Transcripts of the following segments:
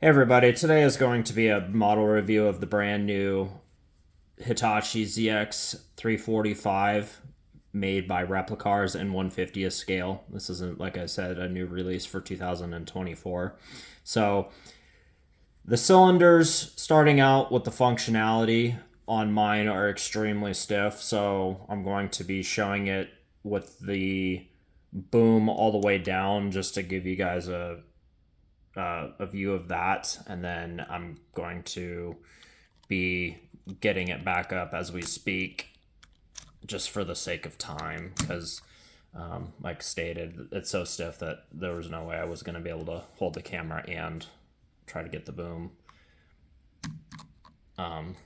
Hey everybody, today is going to be a model review of the brand new Hitachi ZX345 made by Replicars in 1/50th scale. This isn't, like I said, a new release for 2024. So the cylinders, starting out with the functionality on mine, are extremely stiff. So I'm going to be showing it with the boom all the way down just to give you guys a view of that, and then I'm going to be getting it back up as we speak, just for the sake of time, because, like stated, it's so stiff that there was no way I was going to be able to hold the camera and try to get the boom um,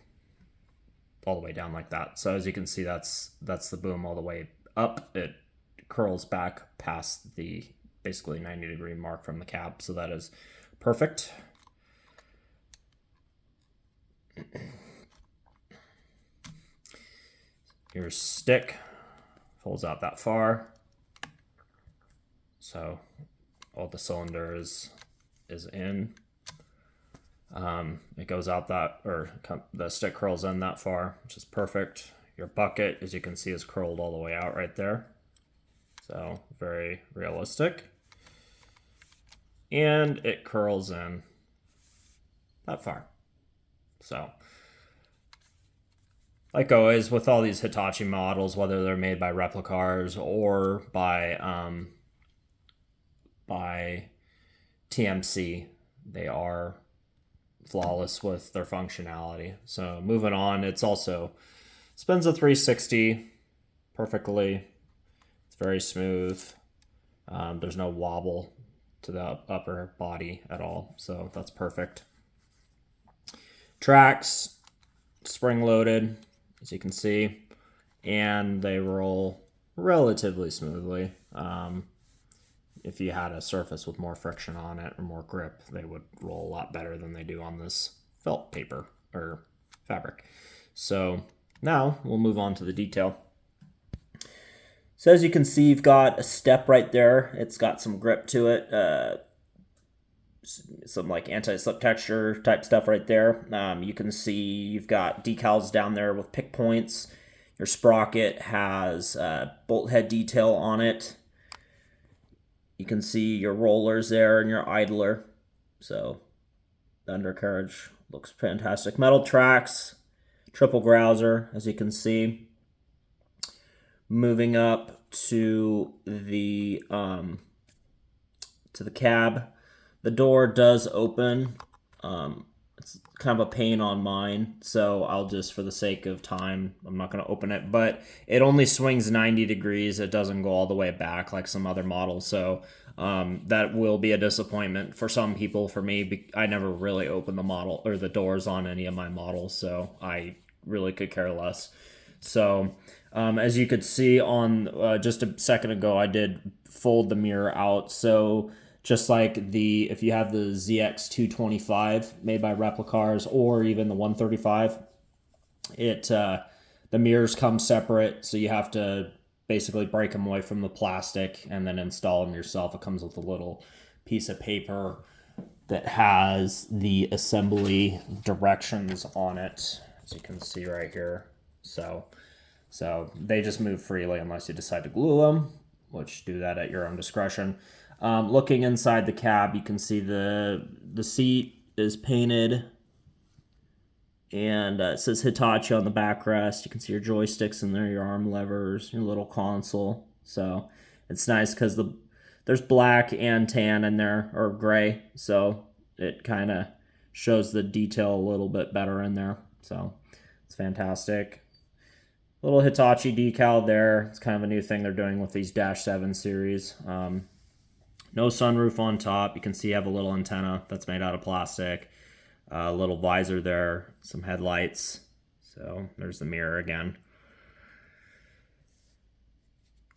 all the way down like that. So as you can see, that's the boom all the way up. It curls back past the basically 90-degree mark from the cab, so that is perfect. Your stick folds out that far, so all the cylinders is in. It goes out that, or the stick curls in that far, which is perfect. Your bucket, as you can see, is curled all the way out right there, so very realistic. And it curls in that far. So, like always, with all these Hitachi models, whether they're made by Replicars or by TMC, they are flawless with their functionality. So moving on, it's also spins a 360 perfectly. It's very smooth. There's no wobble to the upper body at all, so that's perfect. Tracks, spring loaded, as you can see, and they roll relatively smoothly. If you had a surface with more friction on it or more grip, they would roll a lot better than they do on this felt paper or fabric. So now we'll move on to the detail. So as you can see, you've got a step right there. It's got some grip to it. Some like anti-slip texture type stuff right there. You can see you've got decals down there with pick points. Your sprocket has bolt head detail on it. You can see your rollers there and your idler. So the undercarriage looks fantastic. Metal tracks, triple grouser, as you can see. Moving up to the cab, the door does open. It's kind of a pain on mine, so I'll just, for the sake of time, I'm not going to open it. But it only swings 90 degrees. It doesn't go all the way back like some other models, so that will be a disappointment for some people. For me, I never really opened the model or the doors on any of my models, so I really could care less. So as you could see on just a second ago, I did fold the mirror out. So just like if you have the ZX225 made by Replicars or even the 135, the mirrors come separate, so you have to basically break them away from the plastic and then install them yourself. It comes with a little piece of paper that has the assembly directions on it, as you can see right here. So they just move freely unless you decide to glue them, which do that at your own discretion. Looking inside the cab, you can see the seat is painted, and it says Hitachi on the backrest. You can see your joysticks in there, your arm levers, your little console. So it's nice because there's black and tan in there, or gray, so it kind of shows the detail a little bit better in there. So it's fantastic. Little Hitachi decal there. It's kind of a new thing they're doing with these Dash 7 series. No sunroof on top. You can see you have a little antenna that's made out of plastic. A little visor there. Some headlights. So there's the mirror again.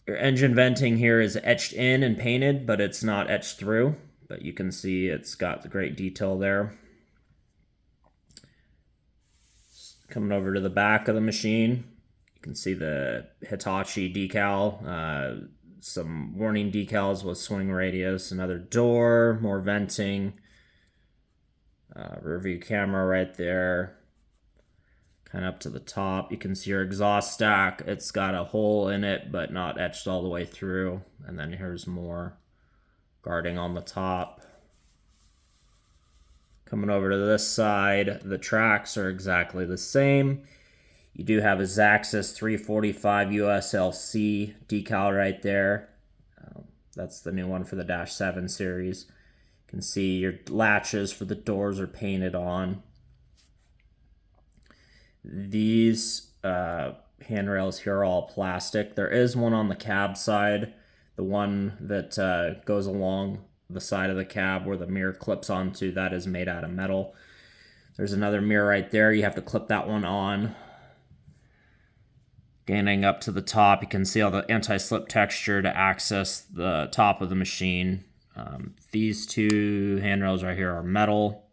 Your engine venting here is etched in and painted, but it's not etched through. But you can see it's got the great detail there. Coming over to the back of the machine, you can see the Hitachi decal, some warning decals with swing radius, another door, more venting, Rear view camera right there, kind of up to the top. You can see your exhaust stack. It's got a hole in it, but not etched all the way through. And then here's more guarding on the top. Coming over to this side, the tracks are exactly the same. You do have a ZX345 USLC decal right there. That's the new one for the Dash 7 series. You can see your latches for the doors are painted on. These handrails here are all plastic. There is one on the cab side, the one that goes along the side of the cab where the mirror clips onto, that is made out of metal. There's another mirror right there. You have to clip that one on. Gaining up to the top, you can see all the anti-slip texture to access the top of the machine. These two handrails right here are metal,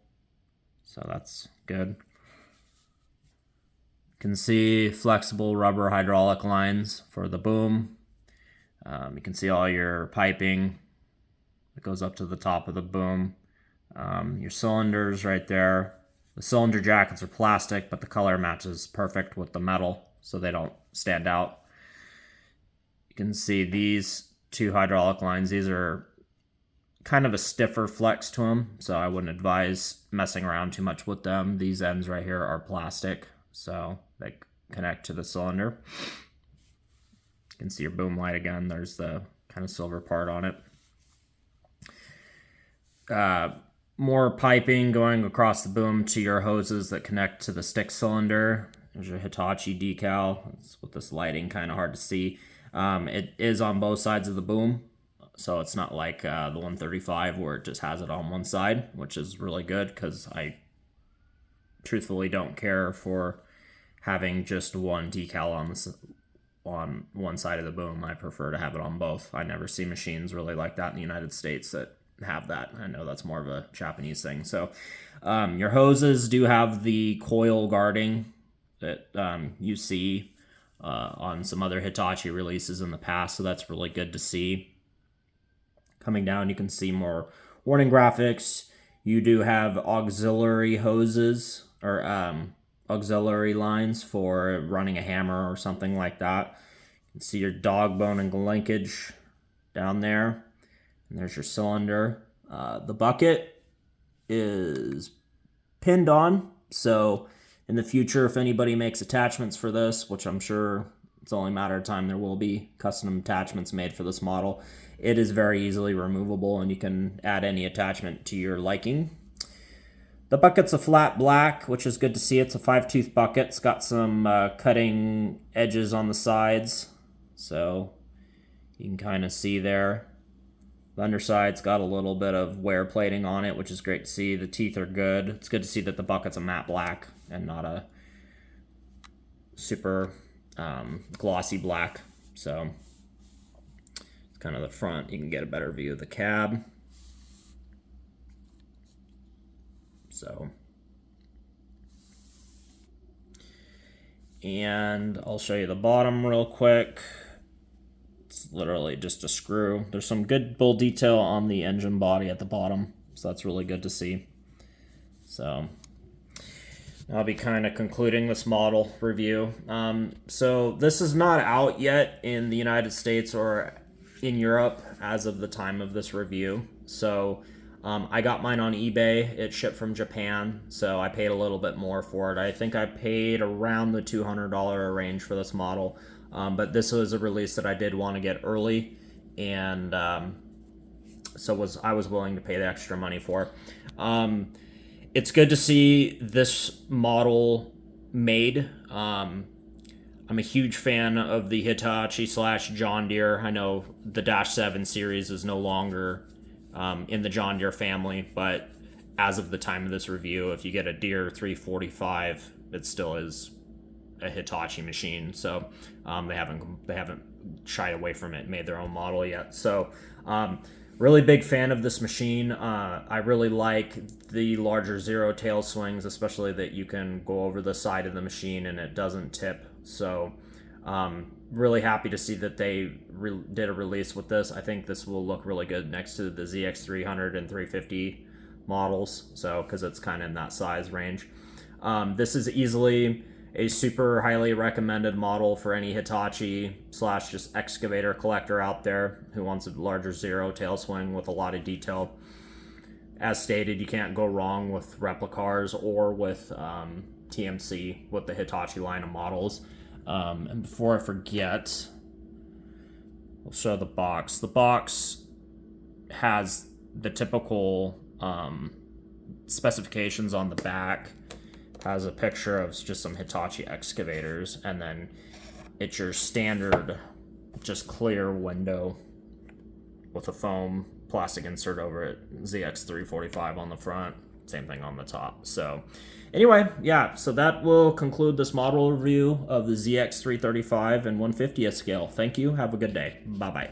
so that's good. You can see flexible rubber hydraulic lines for the boom. You can see all your piping that goes up to the top of the boom. Your cylinders right there. The cylinder jackets are plastic, but the color matches perfect with the metal, so they don't stand out. You can see these two hydraulic lines. These are kind of a stiffer flex to them, so I wouldn't advise messing around too much with them. These ends right here are plastic, so they connect to the cylinder. You can see your boom light again. There's the kind of silver part on it. More piping going across the boom to your hoses that connect to the stick cylinder. There's your Hitachi decal. It's with this lighting kind of hard to see. It is on both sides of the boom, so it's not like the 135 where it just has it on one side, which is really good because I truthfully don't care for having just one decal on one side of the boom. I prefer to have it on both. I never see machines really like that in the United States that have that. I know that's more of a Japanese thing. So your hoses do have the coil guarding that you see on some other Hitachi releases in the past, so that's really good to see. Coming down, you can see more warning graphics. You do have auxiliary hoses or auxiliary lines for running a hammer or something like that. You can see your dog bone and linkage down there. And there's your cylinder. The bucket is pinned on, so in the future, if anybody makes attachments for this, which I'm sure it's only a matter of time, there will be custom attachments made for this model. It is very easily removable, and you can add any attachment to your liking. The bucket's a flat black, which is good to see. It's a 5-tooth bucket. It's got some cutting edges on the sides, so you can kind of see there. The underside's got a little bit of wear plating on it, which is great to see. The teeth are good. It's good to see that the bucket's a matte black and not a super glossy black. So it's kind of the front. You can get a better view of the cab. So, and I'll show you the bottom real quick. It's literally just a screw. There's some good bull detail on the engine body at the bottom, so that's really good to see. So I'll be kind of concluding this model review. So this is not out yet in the United States or in Europe as of the time of this review. So I got mine on eBay. It shipped from Japan, so I paid a little bit more for it. I think I paid around the $200 range for this model. But this was a release that I did want to get early, and so I was willing to pay the extra money for. It's good to see this model made. I'm a huge fan of the Hitachi / John Deere. I know the Dash 7 series is no longer in the John Deere family, but as of the time of this review, if you get a Deere 345, it still is a Hitachi machine. So they haven't shied away from it and made their own model yet. So really big fan of this machine. I really like the larger zero tail swings, especially that you can go over the side of the machine and it doesn't tip. So really happy to see that they did a release with this. I think this will look really good next to the ZX300 and 350 models, so because it's kind of in that size range. This is easily a super highly recommended model for any Hitachi / just excavator collector out there who wants a larger zero tail swing with a lot of detail. As stated, you can't go wrong with Replicars or with TMC with the Hitachi line of models. And before I forget, I'll show the box. The box has the typical specifications on the back. Has a picture of just some Hitachi excavators, and then it's your standard just clear window with a foam plastic insert over it, ZX345 on the front, same thing on the top. So anyway, yeah, so that will conclude this model review of the ZX335 and 150th scale. Thank you, have a good day, bye-bye.